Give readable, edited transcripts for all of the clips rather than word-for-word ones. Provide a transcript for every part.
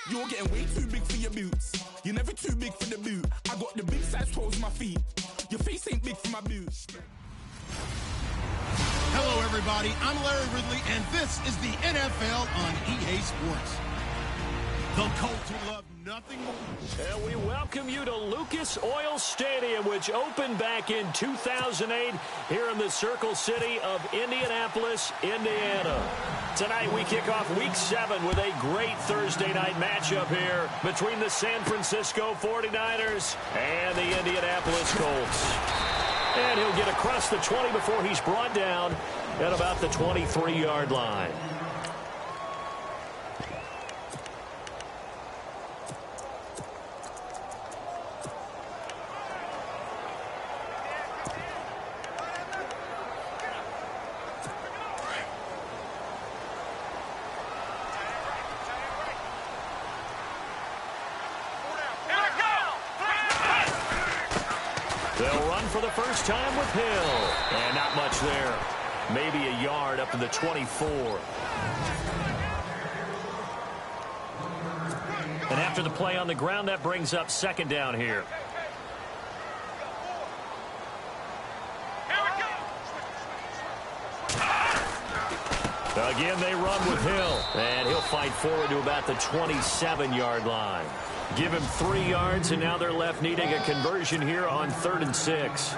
You're getting way too big for your boots. You're never too big for the boot. I got the big size toes on my feet. Your face ain't big for my boots. Hello, everybody. I'm Larry Ridley, and this is the NFL on EA Sports. The Colts who love nothing more. And we welcome you to Lucas Oil Stadium, which opened back in 2008 here in the Circle City of Indianapolis, Indiana. Tonight we kick off Week 7 with a great Thursday night matchup here between the San Francisco 49ers and the Indianapolis Colts. And he'll get across the 20 before he's brought down at about the 23-yard line. They'll run for the first time with Hill. And not much there. Maybe a yard up to the 24. And after the play on the ground, that brings up second down here. Again, they run with Hill. And he'll fight forward to about the 27-yard line. Give him 3 yards, and now they're left needing a conversion here on 3rd and 6.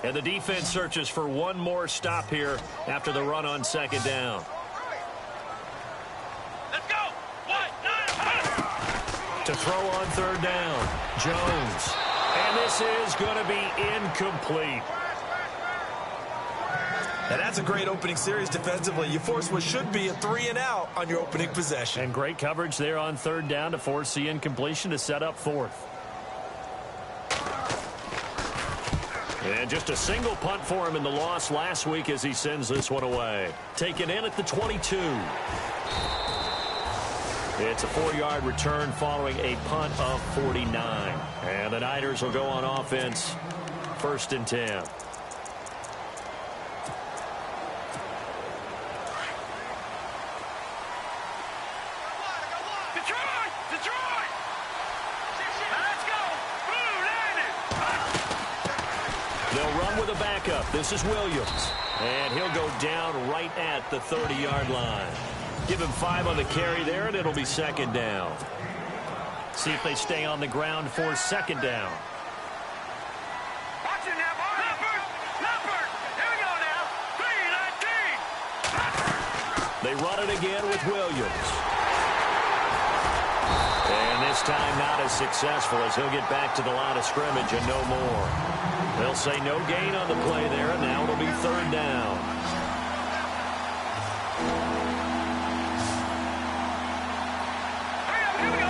And the defense searches for one more stop here after the run on second down. Let's go! To throw on 3rd down, Jones. And this is going to be incomplete. And that's a great opening series defensively. You force what should be a 3-and-out on your opening possession. And great coverage there on 3rd down to force the incompletion to set up 4th. And just a single punt for him in the loss last week as he sends this one away. Taken in at the 22. It's a 4-yard return following a punt of 49. And the Niners will go on offense, 1st and 10. This is Williams, and he'll go down right at the 30-yard line. Give him 5 on the carry there, and it'll be second down. See if they stay on the ground for second down. Watch it now, Leopard! Here we go now. 3-19. They run it again with Williams. And this time not as successful as he'll get back to the line of scrimmage and no more. They'll say no gain on the play there, and now it'll be 3rd down. Here we go.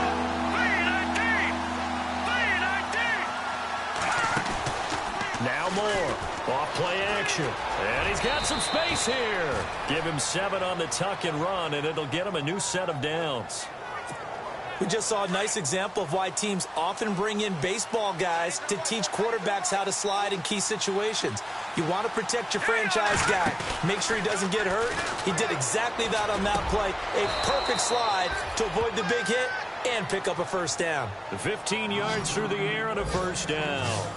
3-19. Now more. Off play action. And he's got some space here. Give him 7 on the tuck and run, and it'll get him a new set of downs. We just saw a nice example of why teams often bring in baseball guys to teach quarterbacks how to slide in key situations. You want to protect your franchise guy. Make sure he doesn't get hurt. He did exactly that on that play. A perfect slide to avoid the big hit and pick up a 1st down. 15 yards through the air and a 1st down.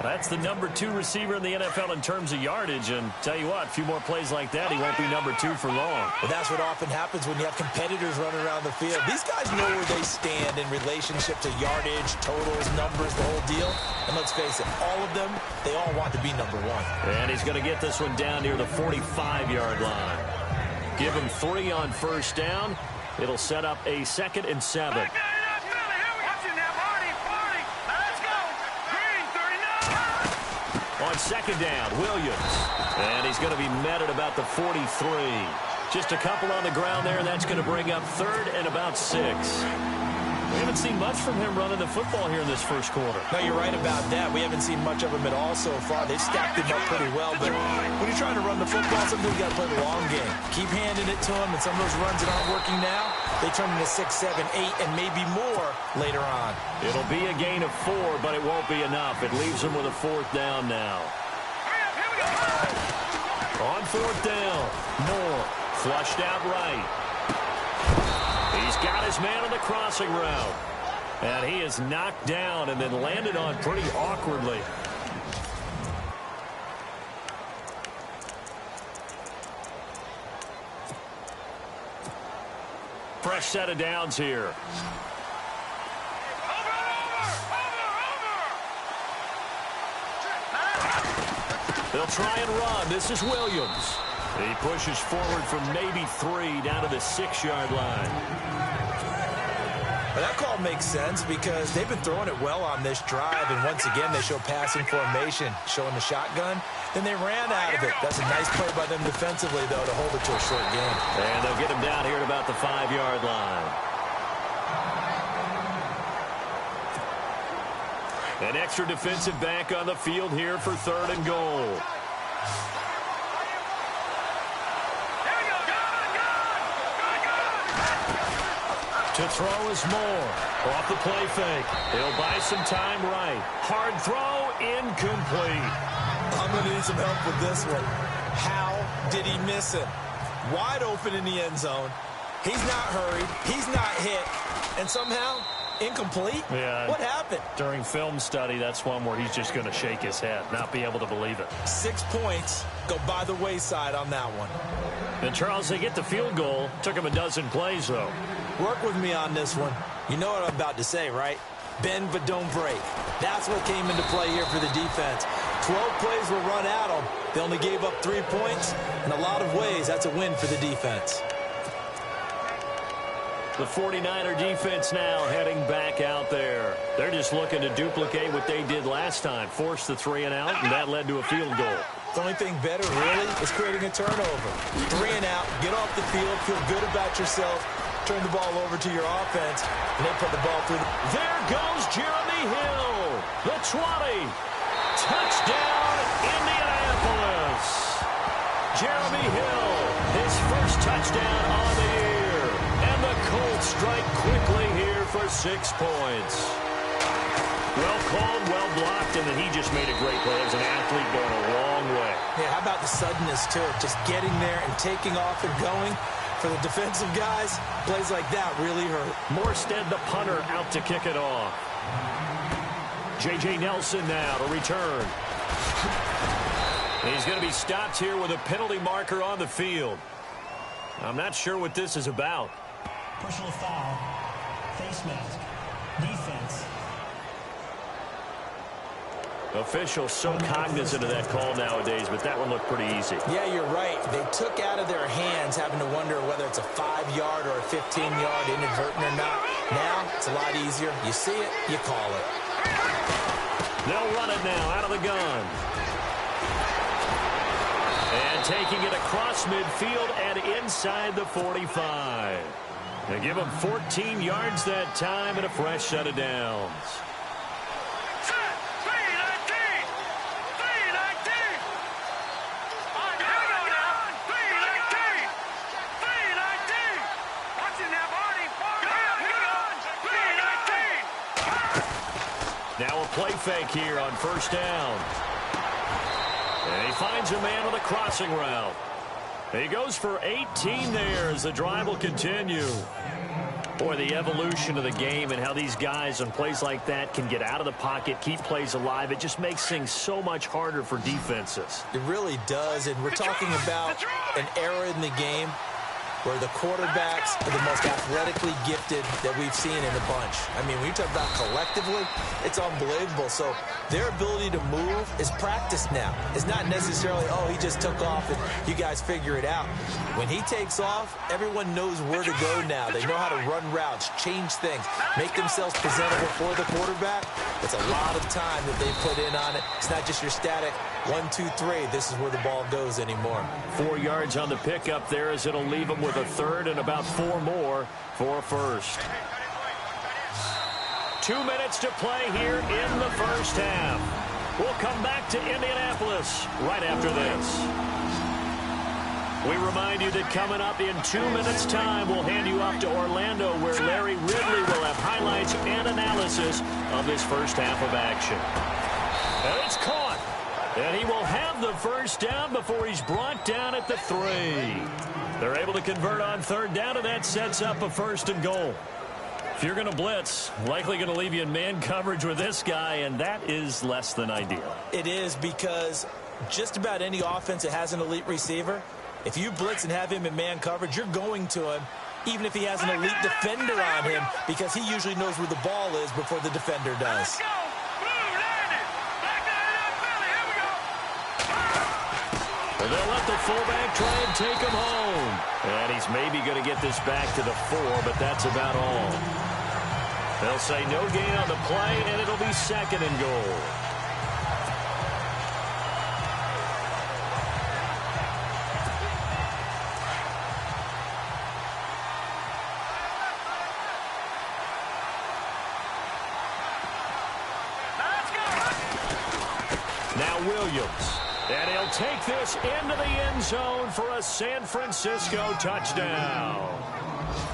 That's the number 2 receiver in the NFL in terms of yardage, and tell you what, a few more plays like that, he won't be number 2 for long. Well, that's what often happens when you have competitors running around the field. These guys know where they stand in relationship to yardage, totals, numbers, the whole deal. And let's face it, all of them, they all want to be number 1. And he's going to get this one down near the 45-yard line. Give him 3 on 1st down. It'll set up a 2nd and 7. On 2nd down, Williams. And he's going to be met at about the 43. Just a couple on the ground there, and that's going to bring up 3rd and about 6. We haven't seen much from him running the football here in this first quarter. No, you're right about that. We haven't seen much of him at all so far. They've stacked him up pretty well. But when you're trying to run the football, sometimes you got to play the long game. Keep handing it to him, and some of those runs that aren't working now, they turn into 6, 7, 8, and maybe more later on. It'll be a gain of 4, but it won't be enough. It leaves him with a 4th down now. On 4th down. Moore flushed out right. He's got his man on the crossing route. And he is knocked down and then landed on pretty awkwardly. Fresh set of downs here. They'll try and run. This is Williams. He pushes forward from maybe 3 down to the 6-yard line. Well, that call makes sense because they've been throwing it well on this drive, and once again they show passing formation, showing the shotgun. Then they ran out of it. That's a nice play by them defensively, though, to hold it to a short game. And they'll get him down here at about the 5-yard line. An extra defensive back on the field here for 3rd and goal. To throw is Moore. Off the play fake. He'll buy some time right. Hard throw, incomplete. I'm going to need some help with this one. How did he miss it? Wide open in the end zone. He's not hurried. He's not hit. And somehow, incomplete? Yeah. What happened? During film study, that's one where he's just going to shake his head, not be able to believe it. 6 points go by the wayside on that one. And, Charles, they get the field goal. Took him a dozen plays, though. Work with me on this one. You know what I'm about to say, right? Bend but don't break. That's what came into play here for the defense. 12 plays were run at them. They only gave up 3 points. In a lot of ways, that's a win for the defense. The 49er defense now heading back out there. They're just looking to duplicate what they did last time. Force the 3 and out, and that led to a field goal. The only thing better, really, is creating a turnover. 3 and out, get off the field, feel good about yourself, turn the ball over to your offense, and they put the ball through. There goes Jeremy Hill, the 20. Touchdown, Indianapolis. Jeremy Hill, his first touchdown on the year. And the Colts strike quickly here for 6 points. Well called, well blocked, and then he just made a great play. As an athlete going a long way. Yeah, how about the suddenness to it? Just getting there and taking off and going. For the defensive guys, plays like that really hurt. Morstead, the punter, out to kick it off. J.J. Nelson now to return. He's going to be stopped here with a penalty marker on the field. I'm not sure what this is about. Personal foul, face mask, defense. Officials so cognizant of that call nowadays, but that one looked pretty easy. Yeah, you're right. They took out of their hands having to wonder whether it's a 5-yard or a 15-yard inadvertent or not. Now, it's a lot easier. You see it, you call it. They'll run it now out of the gun. And taking it across midfield and inside the 45. They give them 14 yards that time and a fresh set of downs. Now a play fake here on 1st down. And he finds a man on the crossing route. He goes for 18 there as the drive will continue. Boy, the evolution of the game and how these guys on plays like that can get out of the pocket, keep plays alive, it just makes things so much harder for defenses. It really does, and we're talking about an era in the game where the quarterbacks are the most athletically gifted that we've seen in a bunch. I mean, when you talk about collectively, it's unbelievable. So their ability to move is practiced now. It's not necessarily, oh, he just took off and you guys figure it out. When he takes off, everyone knows where to go now. They know how to run routes, change things, make themselves presentable for the quarterback. It's a lot of time that they put in on it. It's not just your static 1, 2, 3. This is where the ball goes anymore. 4 yards on the pickup there as it'll leave them with a 3rd and about 4 more for a first. 2 minutes to play here in the first half. We'll come back to Indianapolis right after this. We remind you that coming up in 2 minutes' time, we'll hand you off to Orlando, where Larry Ridley will have highlights and analysis of this first half of action. And it's caught. And he will have the first down before he's brought down at the 3. They're able to convert on third down, and that sets up a 1st and goal. If you're going to blitz, likely going to leave you in man coverage with this guy, and that is less than ideal. It is, because just about any offense that has an elite receiver, if you blitz and have him in man coverage, you're going to him, even if he has an elite defender on him, because he usually knows where the ball is before the defender does. And they'll let the fullback try and take him home. And he's maybe going to get this back to the 4, but that's about all. They'll say no gain on the play, and it'll be 2nd and goal. Now Williams. And he'll take this into the end zone for a San Francisco touchdown.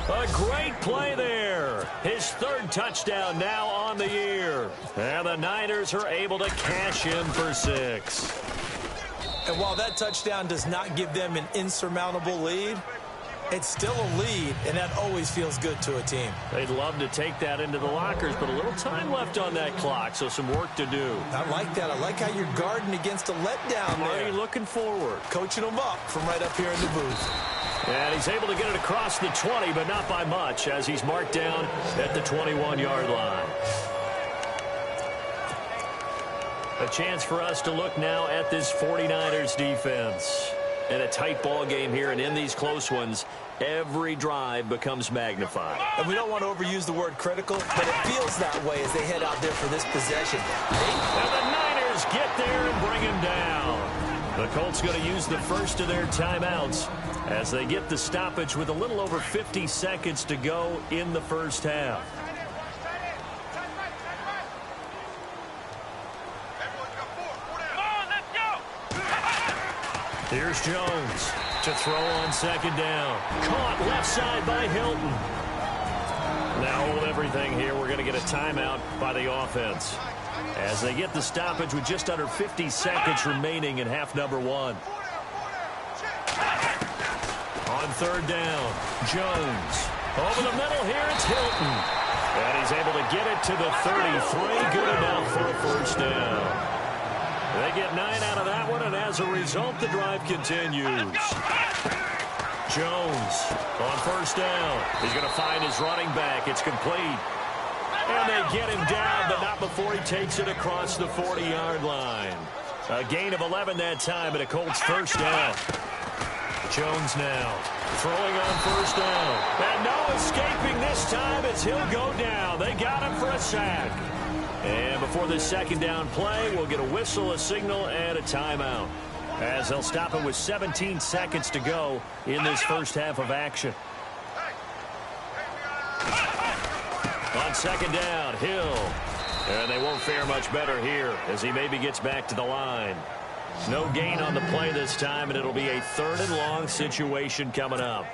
A great play there. His 3rd touchdown now on the year. And the Niners are able to cash in for 6. And while that touchdown does not give them an insurmountable lead, it's still a lead, and that always feels good to a team. They'd love to take that into the lockers, but a little time left on that clock, so some work to do. I like that. I like how you're guarding against a letdown there. Already looking forward. Coaching them up from right up here in the booth. And he's able to get it across the 20, but not by much, as he's marked down at the 21-yard line. A chance for us to look now at this 49ers defense. In a tight ball game here, and in these close ones, every drive becomes magnified. And we don't want to overuse the word critical, but it feels that way as they head out there for this possession. And the Niners get there and bring him down. The Colts going to use the first of their timeouts as they get the stoppage with a little over 50 seconds to go in the first half. Here's Jones to throw on 2nd down. Caught left side by Hilton. Now hold everything here. We're going to get a timeout by the offense as they get the stoppage with just under 50 seconds remaining in half number 1. On 3rd down, Jones. Over the middle here, it's Hilton. And he's able to get it to the 33. Good enough for a 1st down. They get 9 out of that one, and as a result, the drive continues. Jones on 1st down. He's going to find his running back. It's complete. And they get him down, but not before he takes it across the 40-yard line. A gain of 11 that time, and a Colts 1st down. Jones now throwing on 1st down. And no escaping this time as he'll go down. They got him for a sack. And before this 2nd down play, we'll get a whistle, a signal, and a timeout, as they'll stop it with 17 seconds to go in this first half of action. On 2nd down, Hill. And they won't fare much better here as he maybe gets back to the line. No gain on the play this time, and it'll be a 3rd and long situation coming up.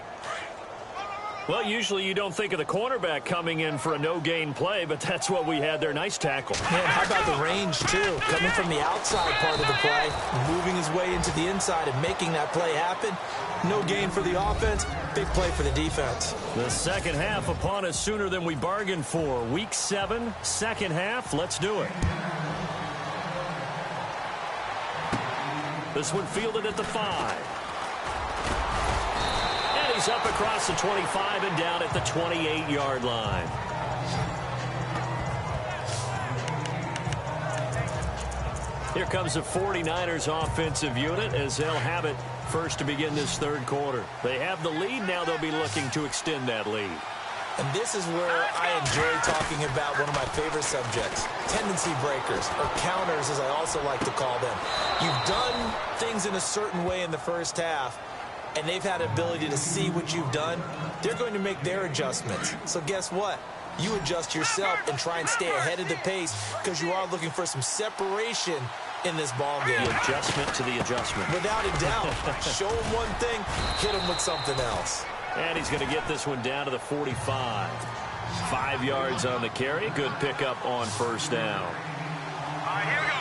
Well, usually you don't think of the cornerback coming in for a no-gain play, but that's what we had there. Nice tackle. Man, how about the range, too? Coming from the outside part of the play, moving his way into the inside and making that play happen. No gain for the offense, big play for the defense. The second half upon us sooner than we bargained for. Week 7, second half, let's do it. This one fielded at the 5. He's up across the 25 and down at the 28-yard line. Here comes the 49ers offensive unit as they'll have it first to begin this 3rd quarter. They have the lead. Now they'll be looking to extend that lead. And this is where I enjoy talking about one of my favorite subjects, tendency breakers, or counters as I also like to call them. You've done things in a certain way in the first half, and they've had the ability to see what you've done. They're going to make their adjustments. So guess what? You adjust yourself and try and stay ahead of the pace because you are looking for some separation in this ball game. The adjustment to the adjustment. Without a doubt. Show them one thing, hit them with something else. And he's going to get this one down to the 45. 5 yards on the carry. Good pickup on 1st down. All right, here we go.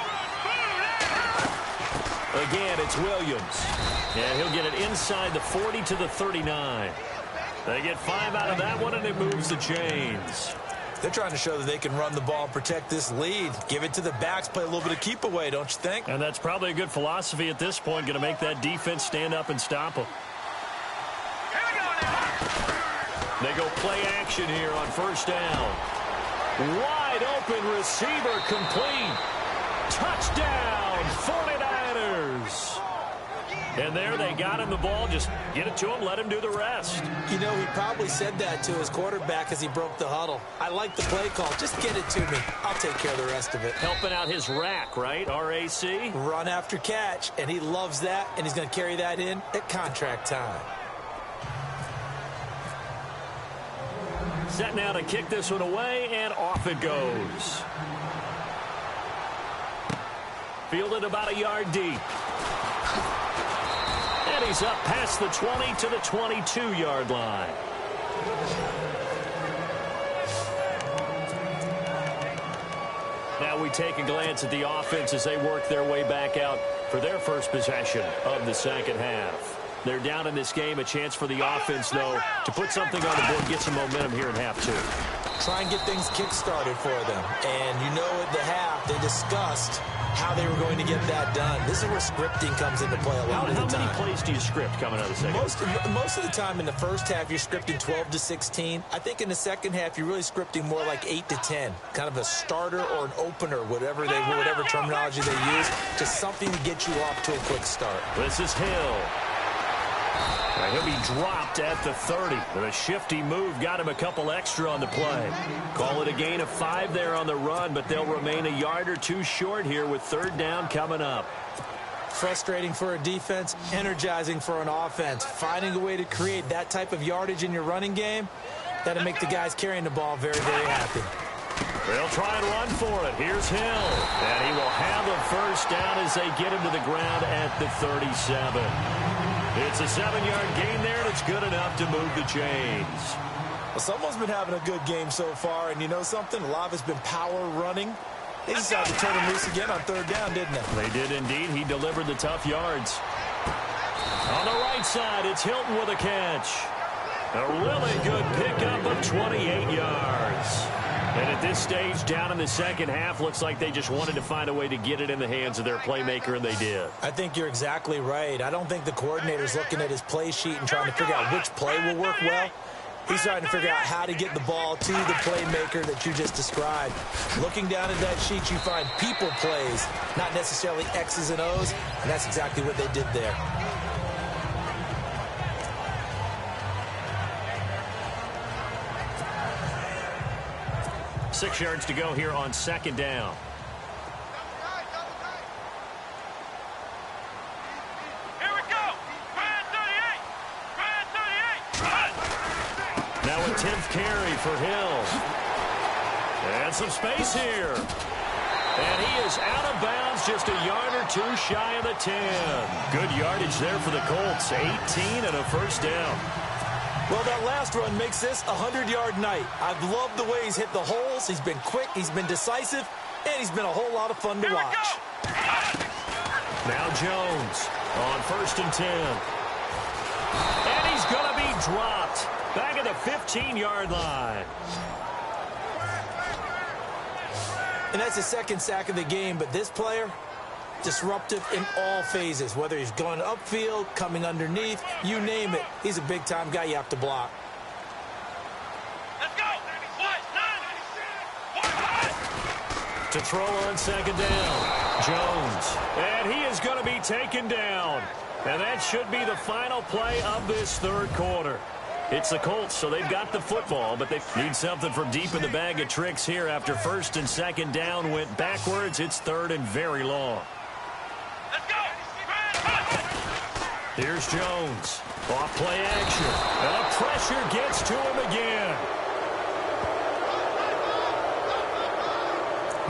Again, it's Williams. And he'll get it inside the 40 to the 39. They get 5 out of that one, and it moves the chains. They're trying to show that they can run the ball and protect this lead. Give it to the backs, play a little bit of keep away, don't you think? And that's probably a good philosophy at this point, going to make that defense stand up and stop them. They go play action here on first down. Wide open receiver complete. Touchdown, 49ers. And there they got him the ball. Just get it to him, let him do the rest. You know, he probably said that to his quarterback as he broke the huddle. I like the play call. Just get it to me. I'll take care of the rest of it. Helping out his rack, right? R-A-C? Run after catch, and he loves that, and he's going to carry that in at contract time. Set now to kick this one away, and off it goes. Fielded about a yard deep. And he's up past the 20 to the 22-yard line. Now we take a glance at the offense as they work their way back out for their first possession of the second half. They're down in this game. A chance for the offense, though, to put something on the board, get some momentum here in half 2. Try and get things kick-started for them. And you know at the half, they discussed how they were going to get that done. This is where scripting comes into play a lot of the time. How many plays do you script coming out of the second? Most of the time in the first half, you're scripting 12 to 16. I think in the second half, you're really scripting more like 8 to 10. Kind of a starter or an opener, whatever terminology they use. Just something to get you off to a quick start. This is Hill. He'll be dropped at the 30. But a shifty move got him a couple extra on the play. Call it a gain of 5 there on the run, but they'll remain a yard or 2 short here with third down coming up. Frustrating for a defense, energizing for an offense. Finding a way to create that type of yardage in your running game, that'll make the guys carrying the ball very, very happy. They'll try and run for it. Here's Hill. And he will have a first down as they get him to the ground at the 37. It's a 7-yard gain there, and it's good enough to move the chains. Well, someone's been having a good game so far, and you know something? A lot of it's been power running. They decided to turn him loose again on third down, didn't they? They did indeed. He delivered the tough yards. On the right side, it's Hilton with a catch. A really good pickup of 28 yards. And at this stage, down in the second half, looks like they just wanted to find a way to get it in the hands of their playmaker, and they did. I think you're exactly right. I don't think the coordinator's looking at his play sheet and trying to figure out which play will work well. He's trying to figure out how to get the ball to the playmaker that you just described. Looking down at that sheet, you find people plays, not necessarily X's and O's, and that's exactly what they did there. Six yards to go here on second down. Here we go. Grand 38. Grand 38. Now a 10th carry for Hill. And some space here. And he is out of bounds, just a yard or 2 shy of the 10. Good yardage there for the Colts. 18 and a first down. Well, that last run makes this a 100-yard night. I've loved the way he's hit the holes. He's been quick, he's been decisive, and he's been a whole lot of fun to watch. Now Jones on first and 10. And he's going to be dropped back at the 15-yard line. And that's his second sack of the game, but this player, disruptive in all phases, whether he's going upfield, coming underneath, you name it. He's a big-time guy you have to block. Let's go. To throw on second down, Jones. And he is going to be taken down. And that should be the final play of this third quarter. It's the Colts, so they've got the football, but they need something from deep in the bag of tricks here after first and second down went backwards. It's third and very long. Let's go. Here's Jones. Off play action. And the pressure gets to him again.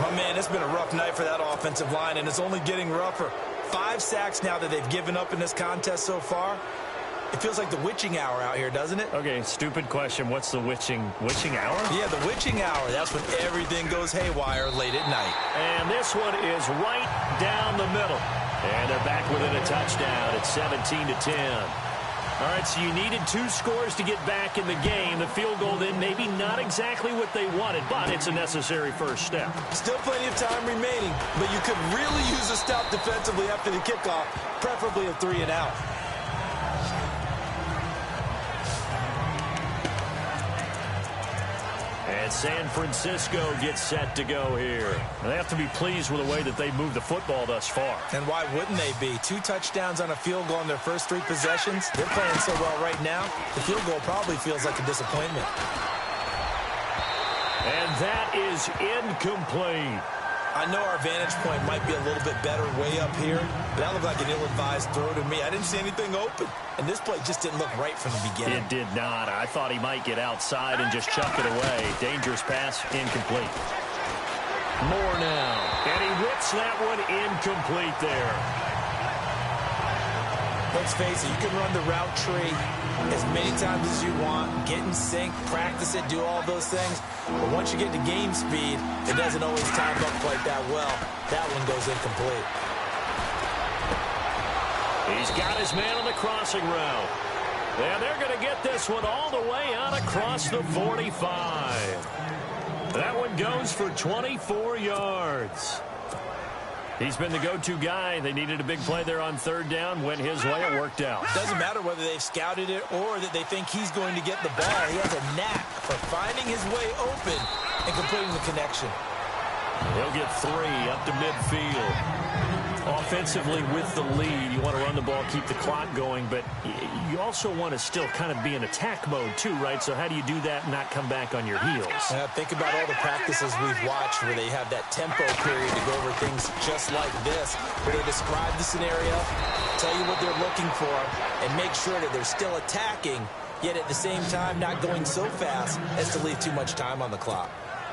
My man, it's been a rough night for that offensive line, and it's only getting rougher. 5 sacks now that they've given up in this contest so far. It feels like the witching hour out here, doesn't it? Okay, stupid question. What's the witching hour? Yeah, the witching hour. That's when everything goes haywire late at night. And this one is right down the middle. And they're back within a touchdown at 17-10. All right, so you needed 2 scores to get back in the game. The field goal then maybe not exactly what they wanted, but it's a necessary first step. Still plenty of time remaining, but you could really use a stop defensively after the kickoff, preferably a 3 and out. And San Francisco gets set to go here. And they have to be pleased with the way that they moved the football thus far. And why wouldn't they be? 2 touchdowns on a field goal in their first 3 possessions. They're playing so well right now, the field goal probably feels like a disappointment. And that is incomplete. I know our vantage point might be a little bit better way up here, but that looked like an ill-advised throw to me. I didn't see anything open, and this play just didn't look right from the beginning. It did not. I thought he might get outside and just chuck it away. Dangerous pass, incomplete. More now, and he whips that one incomplete there. Let's face it, you can run the route tree as many times as you want, get in sync, practice it, do all those things. But once you get to game speed, it doesn't always time up quite that well. That one goes incomplete. He's got his man on the crossing route. And they're going to get this one all the way out across the 45. That one goes for 24 yards. He's been the go-to guy. They needed a big play there on 3rd down. Went his way. It worked out. Doesn't matter whether they've scouted it or that they think he's going to get the ball. He has a knack for finding his way open and completing the connection. He'll get 3 up to midfield. Offensively with the lead, you want to run the ball, keep the clock going, but you also want to still kind of be in attack mode too, right? So how do you do that and not come back on your heels? Think about all the practices we've watched where they have that tempo period to go over things just like this, where they describe the scenario, tell you what they're looking for, and make sure that they're still attacking, yet at the same time not going so fast as to leave too much time on the clock.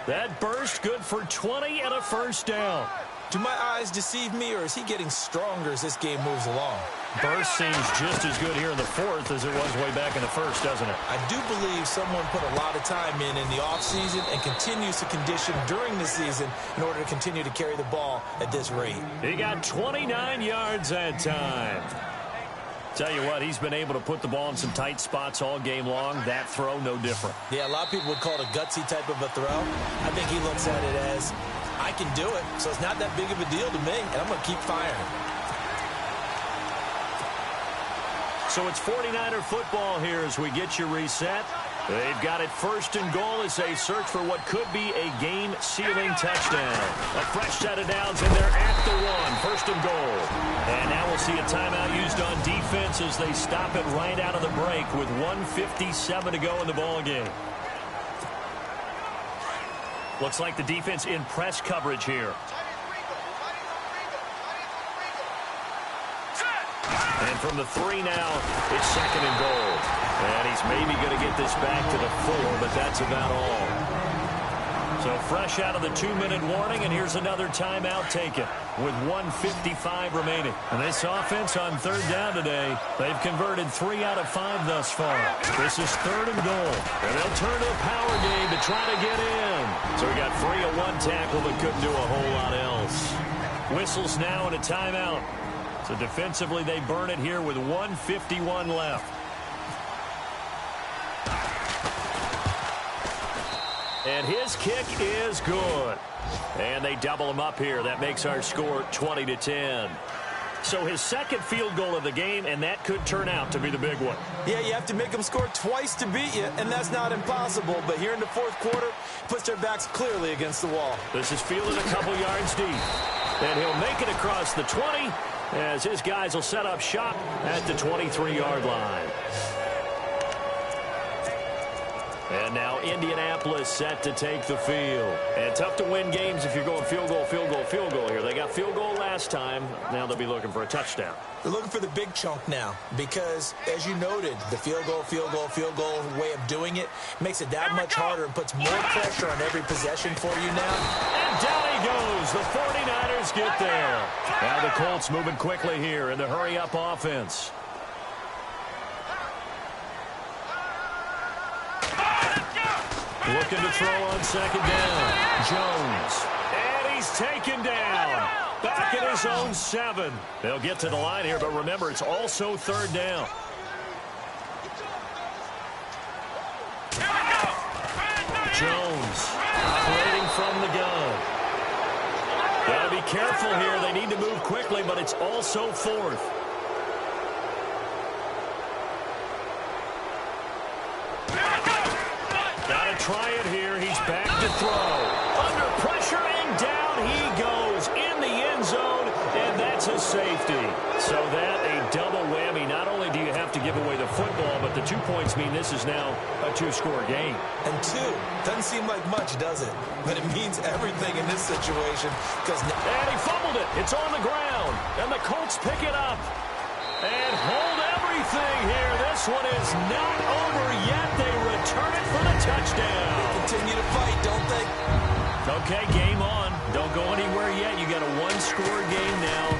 That burst good for 20 and a first down. Do my eyes deceive me, or is he getting stronger as this game moves along? Burst seems just as good here in the 4th as it was way back in the 1st, doesn't it? I do believe someone put a lot of time in the offseason and continues to condition during the season in order to continue to carry the ball at this rate. He got 29 yards that time. Tell you what, he's been able to put the ball in some tight spots all game long. That throw, no different. Yeah, a lot of people would call it a gutsy type of a throw. I think he looks at it as, I can do it, so it's not that big of a deal to me, and I'm going to keep firing. So it's 49er football here as we get you reset. They've got it 1st and goal as they search for what could be a game-sealing touchdown. A fresh set of downs, and they're at the 1. 1st and goal. And now we'll see a timeout used on defense as they stop it right out of the break with 1:57 to go in the ball game. Looks like the defense in press coverage here. And from the 3 now, it's 2nd and goal. And he's maybe going to get this back to the 4, but that's about all. So fresh out of the 2-minute warning, and here's another timeout taken with 1:55 remaining. And this offense on 3rd down today, they've converted 3 out of 5 thus far. This is 3rd and goal. And they'll turn to a power game to try to get in. So we got 3 on 1 tackle, but couldn't do a whole lot else. Whistles now and a timeout. So defensively, they burn it here with 1:51 left. And his kick is good. And they double him up here. That makes our score 20-10. So his 2nd field goal of the game, and that could turn out to be the big one. Yeah, you have to make them score twice to beat you, and that's not impossible. But here in the 4th quarter, puts their backs clearly against the wall. This is fielded a couple yards deep. And he'll make it across the 20 as his guys will set up shop at the 23-yard line. And now Indianapolis set to take the field. And tough to win games if you're going field goal, field goal, field goal here. They got field goal last time. Now they'll be looking for a touchdown. They're looking for the big chunk now because, as you noted, the field goal way of doing it makes it that much harder and puts more pressure on every possession for you now. And down he goes. The 49ers get there. Now the Colts moving quickly here in the hurry-up offense. Looking to throw on 2nd down. Jones. And he's taken down. Back in his own 7. They'll get to the line here, but remember, it's also 3rd down. Jones operating from the gun. Got to be careful here. They need to move quickly, but it's also 4th. Got to try it here. He's back to throw. Under pressure, and down he goes in the end zone, and that's a safety. So that a double whammy. Not only do you have to give away the football, but the 2 points mean this is now a 2-score game. And 2 doesn't seem like much, does it? But it means everything in this situation. And he fumbled it. It's on the ground. And the Colts pick it up. And hold everything here. This one is not over yet. They return it for the touchdown. They continue to fight, don't they? Okay, game on. Don't go anywhere yet. You got a 1-score game now.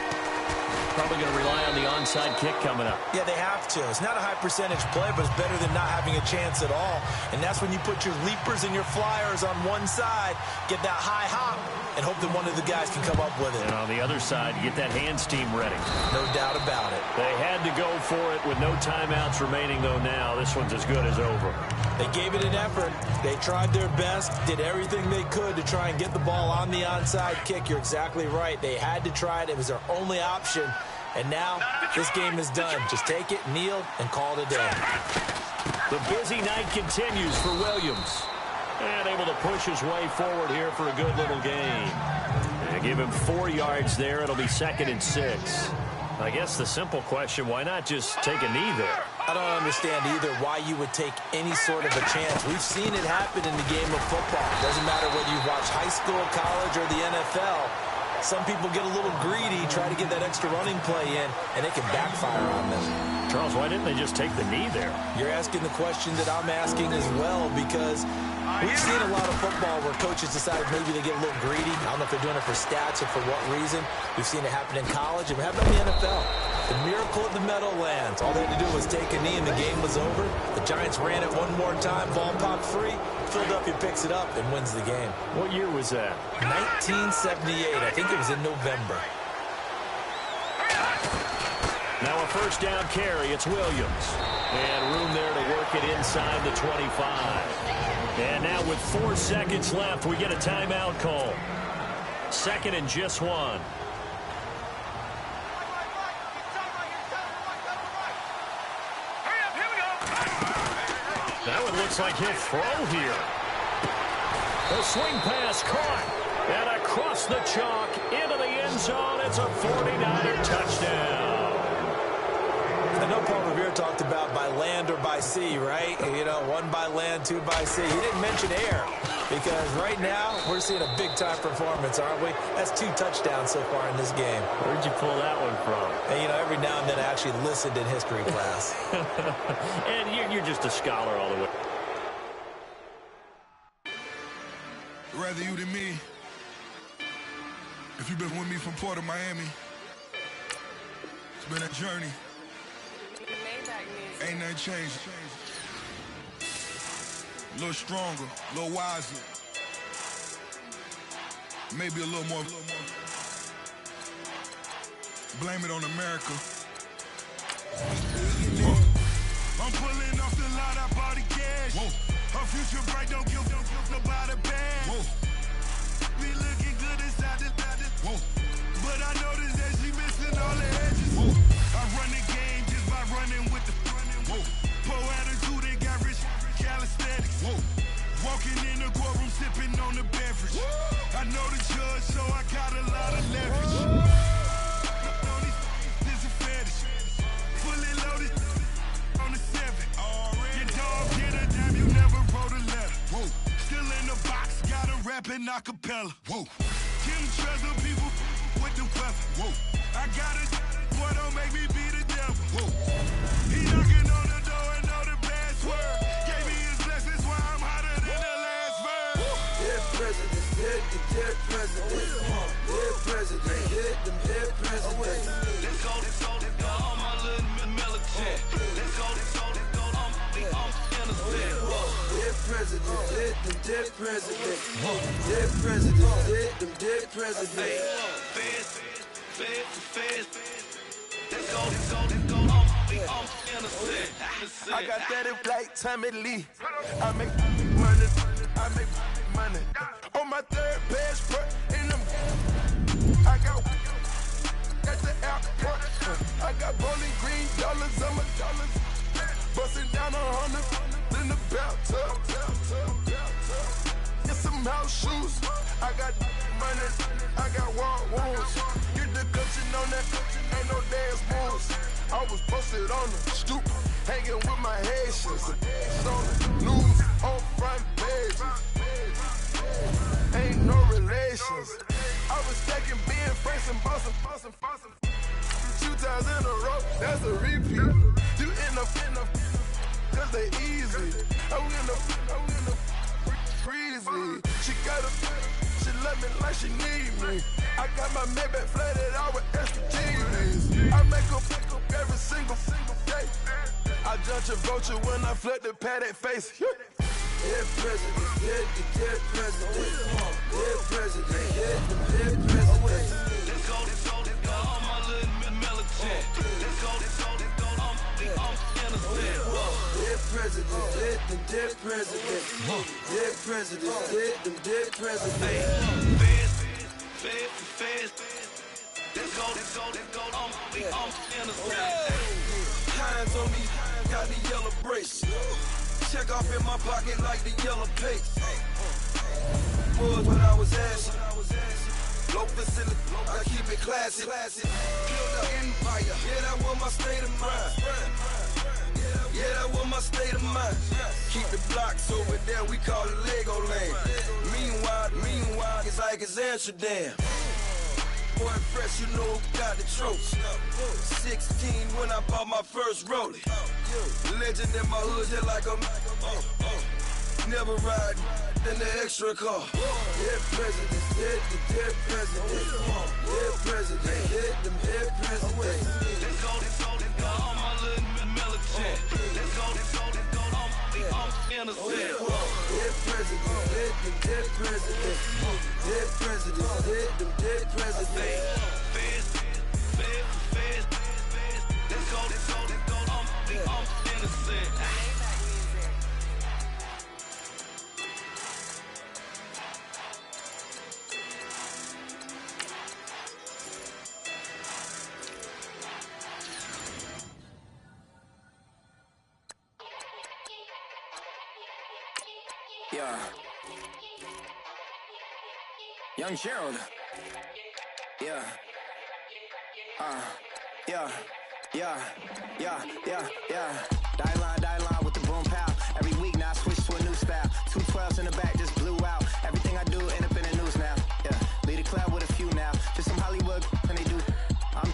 Probably going to rely on the onside kick coming up. Yeah, they have to. It's not a high-percentage play, but it's better than not having a chance at all. And that's when you put your leapers and your flyers on one side, get that high hop, and hope that one of the guys can come up with it. And on the other side, you get that hands team ready. No doubt about it. They had to go for it with no timeouts remaining, though, now. This one's as good as over. They gave it an effort. They tried their best, did everything they could to try and get the ball on the onside kick. You're exactly right. They had to try it. It was their only option. And now this game is done. Just take it, kneel, and call it a day. The busy night continues for Williams. And able to push his way forward here for a good little gain. And give him 4 yards there. It'll be 2nd and 6. I guess the simple question, why not just take a knee there? I don't understand either why you would take any sort of a chance. We've seen it happen in the game of football. Doesn't matter whether you watch high school, college, or the NFL. Some people get a little greedy, try to get that extra running play in, and it can backfire on them. Charles, why didn't they just take the knee there? You're asking the question that I'm asking as well, because we've seen a lot of football where coaches decide maybe they get a little greedy. I don't know if they're doing it for stats or for what reason. We've seen it happen in college, and we have it in the NFL. The miracle of the Meadowlands. All they had to do was take a knee, and the game was over. The Giants ran it one more time, ball popped free. Philadelphia picks it up and wins the game. What year was that? 1978. I think it was in November. Now a 1st down carry. It's Williams. And room there to work it inside the 25. And now with 4 seconds left, we get a timeout call. 2nd and just 1. That one looks like he'll throw here. The swing pass caught. And across the chalk into the end zone. It's a 49er touchdown. I know Paul Revere talked about by land or by sea, right? You know, 1 by land, 2 by sea. He didn't mention air because right now we're seeing a big-time performance, aren't we? That's 2 touchdowns so far in this game. Where'd you pull that one from? And, you know, every now and then I actually listened in history class. And you're just a scholar all the way. Rather you than me. If you've been with me from Port of Miami, it's been a journey. Ain't nothing changed. A little stronger, a little wiser. Maybe a little more. Blame it on America. I'm pulling off the lot, I bought the cash. Whoa. Her future bright, don't give nobody bad. Whoa. Be looking good inside the. Whoa. But I noticed that she missing all the edges. Whoa. I run the game just by running with the. Whoa. Poor attitude, they got rich calisthenics. Whoa. Walking in the courtroom, sipping on the beverage. Whoa. I know the judge, so I got a lot of leverage. This a fetish. Fully loaded on the 7. Your dog get a damn, you never wrote a letter. Whoa. Still in the box, got a rapping acapella. Whoa. Kim treasure people with the weapon. Whoa. I got it, boy, don't make me be the devil. Whoa. He knocking on the door and know the password. Gave me his blessings while I'm hotter than the last verse. Dead president, dead president. Dead president, them dead presidents. Let's go, all my little militant. Let's go, I'm innocent. Dead president, them dead presidents. Dead president, them dead presidents. Fans Let's go, I'm innocent. I got that in like Tommy Lee. I make money, I make money. On my third passport in them. I got the airport. I got bowling green dollars on my dollars. Busting down 100 in the bathtub. Get some house shoes. I got money. I got wild wounds. Get the cushion on that. Ain't no dance moves. I was posted on the stoop, hanging with my Haitians. On the news, on front pages. Ain't no relations. I was stacking being friends and bossing. 2 times in a row, that's a repeat. You end up, cause they easy. I'm in the freezy. She love me like she need me. I got my Maybach flooded out with extra G's. I make her pick up every single day. I judge a vulture when I flip the Paddock face. Dead president, dead president, dead president, dead president. Let's go, all my little militant. Let's go, I'm innocent. Dead president, dead president, dead president, dead president. Feds. Let's go, I'm innocent. Hands on me, got the yellow brace. Check off in my pocket like the yellow paste. Was when I was ashy. Low facility, I keep it classy. Build an empire, yeah, that was my state of mind. Yeah, that was my state of mind. Keep the blocks over there, we call it Lego land. Meanwhile, it's like it's Amsterdam. Boy, fresh, you know, got the tropes. 16 when I bought my first rollie. Legend in my hood, hit like a never ride in the extra car. Dead president, dead president, dead president, dead president. Let's go, all my little militant. Let's go, I'm innocent. Dead president, dead president, dead president, dead president. Feds. Let's go, I'm innocent. Yeah. Young Gerald. Yeah. Die line with the boom pow. Every week now I switch to a new style. 212s in the back just blew out. Everything I do end up in the news now. Yeah. Lead a club with a few now. Just some Hollywood and they do. I'm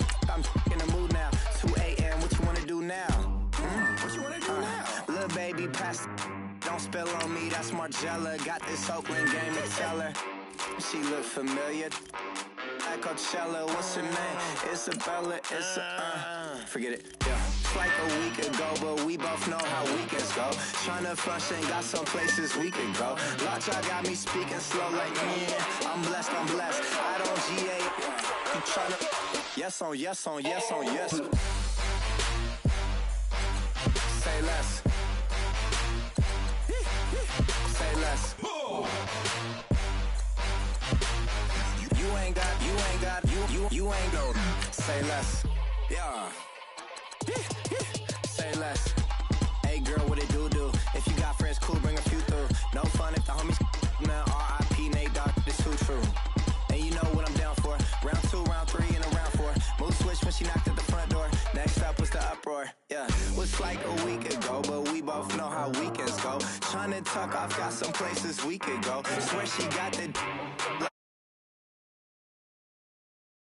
in the mood now. 2 a.m. What you wanna do now? What you wanna do now? Little baby pass. Don't spill on me, that's Margella. Got this Oakland game to tell her. She look familiar. Like Coachella, what's her name? Isabella, forget it, yeah. It's like a week ago, but we both know how weekends go. Tryna function, got some places we could go. Lot y'all got me speaking slow like, yeah, I'm blessed. I don't GA, you tryna, yes on yes. Say less. Say less. You ain't go. Say less. Yeah. Say less. Hey girl, what it do? If you got friends, cool, bring a few through. No fun if the homies now R.I.P. Nate Dogg, this too true. And you know what I'm down for. Round 2, round 3, and a round 4. Mood switch when she knocked at the front door. Next up was the uproar. Yeah, was like a week ago, but we both know how weekends go. Tryna tuck off, got some places we could go. Swear she got the